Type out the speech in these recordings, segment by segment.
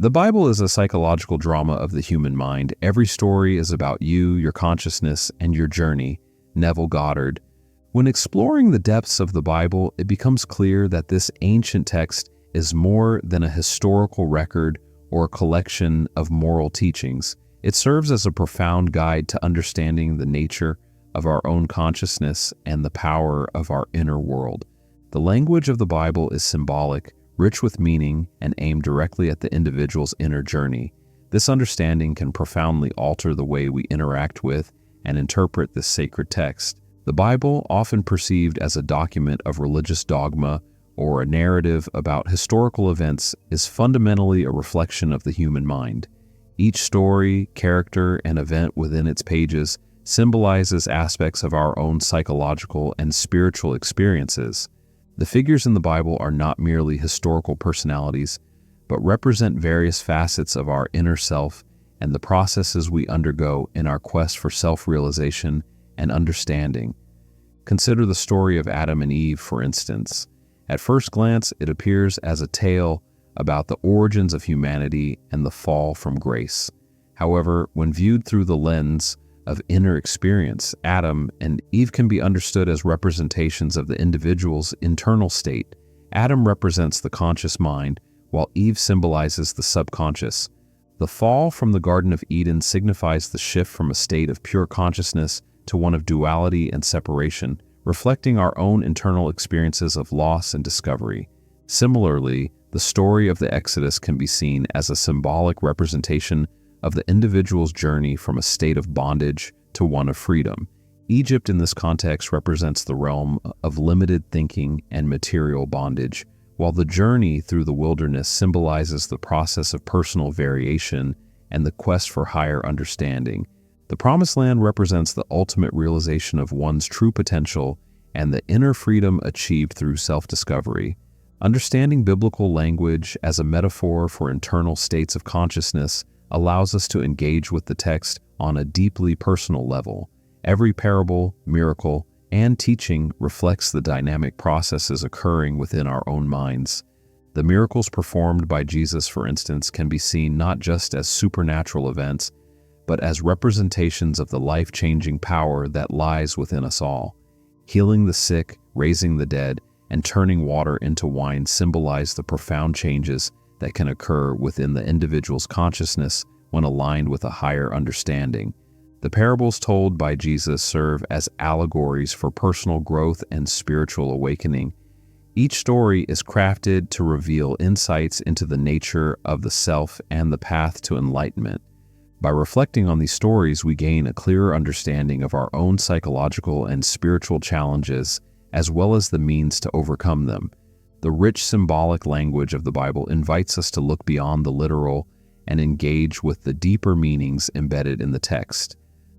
The Bible is a psychological drama of the human mind. Every story is about you, your consciousness, and your journey. Neville Goddard. When exploring the depths of the Bible, it becomes clear that this ancient text is more than a historical record or a collection of moral teachings. It serves as a profound guide to understanding the nature of our own consciousness and the power of our inner world. The language of the Bible is symbolic, rich with meaning, and aimed directly at the individual's inner journey. This understanding can profoundly alter the way we interact with and interpret this sacred text. The Bible, often perceived as a document of religious dogma or a narrative about historical events, is fundamentally a reflection of the human mind. Each story, character, and event within its pages symbolizes aspects of our own psychological and spiritual experiences. The figures in the Bible are not merely historical personalities, but represent various facets of our inner self and the processes we undergo in our quest for self-realization and understanding. Consider the story of Adam and Eve, for instance. At first glance, it appears as a tale about the origins of humanity and the fall from grace. However, when viewed through the lens of inner experience, Adam and Eve can be understood as representations of the individual's internal state. Adam represents the conscious mind, while Eve symbolizes the subconscious. The fall from the Garden of Eden signifies the shift from a state of pure consciousness to one of duality and separation, reflecting our own internal experiences of loss and discovery. Similarly, the story of the Exodus can be seen as a symbolic representation of the individual's journey from a state of bondage to one of freedom. Egypt in this context represents the realm of limited thinking and material bondage, while the journey through the wilderness symbolizes the process of personal variation and the quest for higher understanding. The Promised Land represents the ultimate realization of one's true potential and the inner freedom achieved through self-discovery. Understanding biblical language as a metaphor for internal states of consciousness allows us to engage with the text on a deeply personal level. Every parable, miracle, and teaching reflects the dynamic processes occurring within our own minds. The miracles performed by Jesus, for instance, can be seen not just as supernatural events, but as representations of the life-changing power that lies within us all. Healing the sick, raising the dead, and turning water into wine symbolize the profound changes that can occur within the individual's consciousness when aligned with a higher understanding. The parables told by Jesus serve as allegories for personal growth and spiritual awakening. Each story is crafted to reveal insights into the nature of the self and the path to enlightenment. By reflecting on these stories, we gain a clearer understanding of our own psychological and spiritual challenges, as well as the means to overcome them. The rich symbolic language of the Bible invites us to look beyond the literal and engage with the deeper meanings embedded in the text.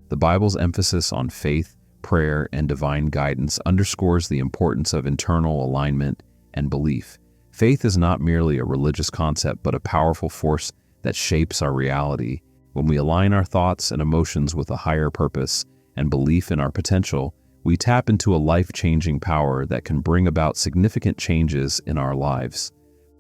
The Bible's emphasis on faith, prayer, and divine guidance underscores the importance of internal alignment and belief. Faith is not merely a religious concept, but a powerful force that shapes our reality. When we align our thoughts and emotions with a higher purpose and belief in our potential, we tap into a life-changing power that can bring about significant changes in our lives.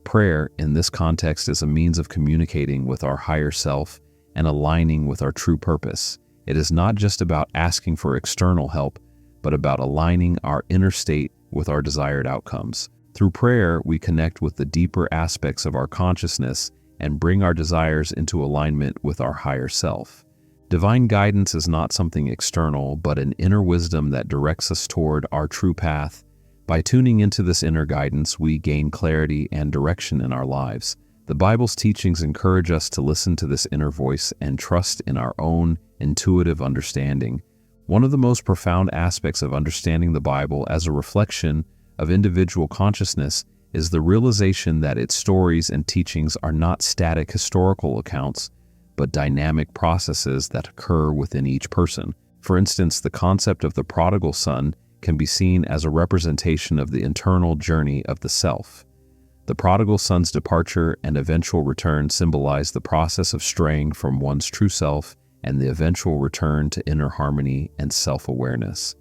Prayer, in this context, is a means of communicating with our higher self and aligning with our true purpose. It is not just about asking for external help, but about aligning our inner state with our desired outcomes. Through prayer, we connect with the deeper aspects of our consciousness and bring our desires into alignment with our higher self. Divine guidance is not something external, but an inner wisdom that directs us toward our true path. By tuning into this inner guidance, we gain clarity and direction in our lives. The Bible's teachings encourage us to listen to this inner voice and trust in our own intuitive understanding. One of the most profound aspects of understanding the Bible as a reflection of individual consciousness is the realization that its stories and teachings are not static historical accounts, but dynamic processes that occur within each person. For instance, the concept of the prodigal son can be seen as a representation of the internal journey of the self. The prodigal son's departure and eventual return symbolize the process of straying from one's true self and the eventual return to inner harmony and self-awareness.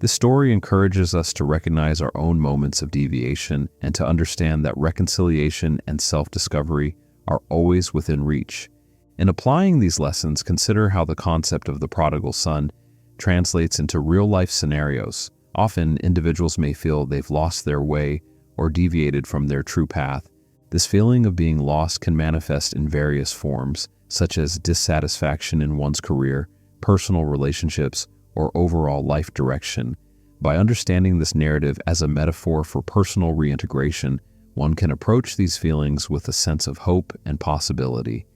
This story encourages us to recognize our own moments of deviation and to understand that reconciliation and self-discovery are always within reach. In applying these lessons, consider how the concept of the prodigal son translates into real-life scenarios. Often, individuals may feel they've lost their way or deviated from their true path. This feeling of being lost can manifest in various forms, such as dissatisfaction in one's career, personal relationships, or overall life direction. By understanding this narrative as a metaphor for personal reintegration, one can approach these feelings with a sense of hope and possibility.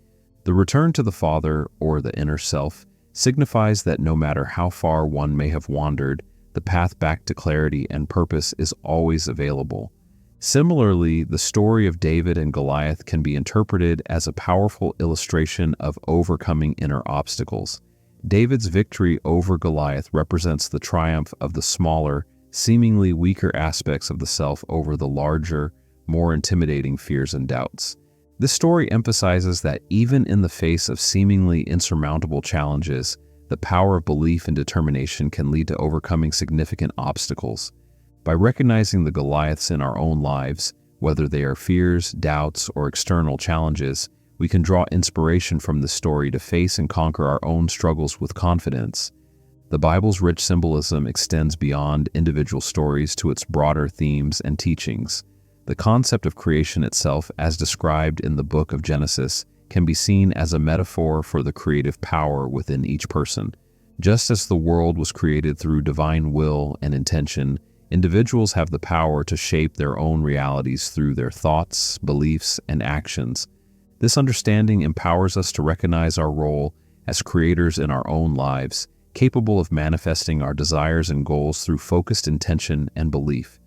The return to the Father, or the inner self, signifies that no matter how far one may have wandered, the path back to clarity and purpose is always available. Similarly, the story of David and Goliath can be interpreted as a powerful illustration of overcoming inner obstacles. David's victory over Goliath represents the triumph of the smaller, seemingly weaker aspects of the self over the larger, more intimidating fears and doubts. This story emphasizes that even in the face of seemingly insurmountable challenges, the power of belief and determination can lead to overcoming significant obstacles. By recognizing the Goliaths in our own lives, whether they are fears, doubts, or external challenges, we can draw inspiration from this story to face and conquer our own struggles with confidence. The Bible's rich symbolism extends beyond individual stories to its broader themes and teachings. The concept of creation itself, as described in the book of Genesis, can be seen as a metaphor for the creative power within each person. Just as the world was created through divine will and intention, individuals have the power to shape their own realities through their thoughts, beliefs, and actions. This understanding empowers us to recognize our role as creators in our own lives, capable of manifesting our desires and goals through focused intention and belief.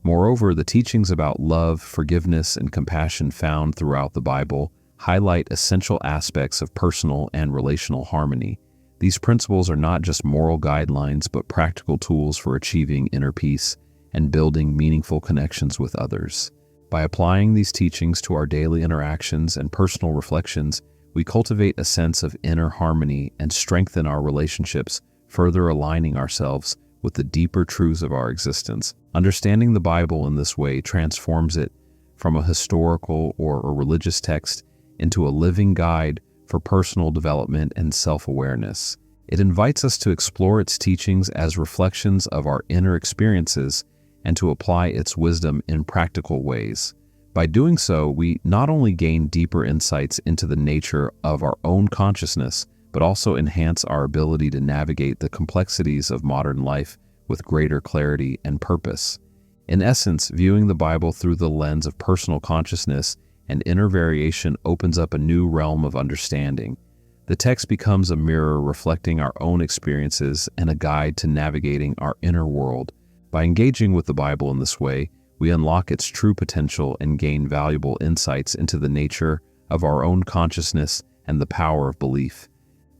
Moreover, the teachings about love, forgiveness, and compassion found throughout the Bible highlight essential aspects of personal and relational harmony. These principles are not just moral guidelines, but practical tools for achieving inner peace and building meaningful connections with others. By applying these teachings to our daily interactions and personal reflections, we cultivate a sense of inner harmony and strengthen our relationships, further aligning ourselves with the deeper truths of our existence. Understanding the Bible in this way transforms it from a historical or a religious text into a living guide for personal development and self-awareness. It invites us to explore its teachings as reflections of our inner experiences and to apply its wisdom in practical ways. By doing so, we not only gain deeper insights into the nature of our own consciousness, but also enhance our ability to navigate the complexities of modern life with greater clarity and purpose. In essence, viewing the Bible through the lens of personal consciousness and inner variation opens up a new realm of understanding. The text becomes a mirror reflecting our own experiences and a guide to navigating our inner world. By engaging with the Bible in this way, we unlock its true potential and gain valuable insights into the nature of our own consciousness and the power of belief.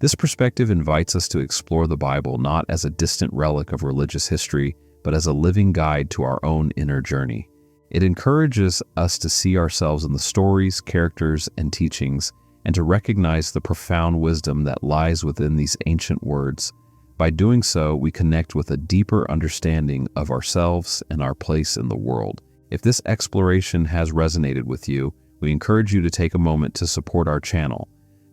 This perspective invites us to explore the Bible not as a distant relic of religious history, but as a living guide to our own inner journey. It encourages us to see ourselves in the stories, characters, and teachings, and to recognize the profound wisdom that lies within these ancient words. By doing so, we connect with a deeper understanding of ourselves and our place in the world. If this exploration has resonated with you, we encourage you to take a moment to support our channel.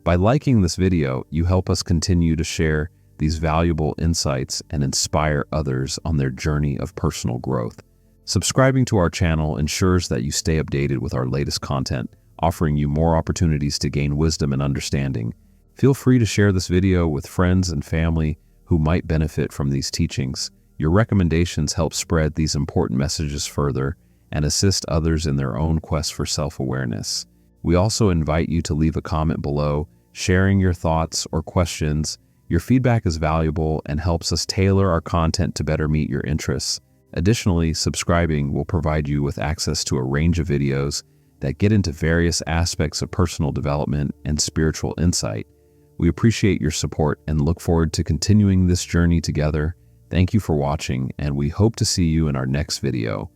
By liking this video, you help us continue to share these valuable insights and inspire others on their journey of personal growth. Subscribing to our channel ensures that you stay updated with our latest content, offering you more opportunities to gain wisdom and understanding. Feel free to share this video with friends and family who might benefit from these teachings. Your recommendations help spread these important messages further and assist others in their own quest for self-awareness. We also invite you to leave a comment below, sharing your thoughts or questions. Your feedback is valuable and helps us tailor our content to better meet your interests. Additionally, subscribing will provide you with access to a range of videos that get into various aspects of personal development and spiritual insight. We appreciate your support and look forward to continuing this journey together. Thank you for watching, and we hope to see you in our next video.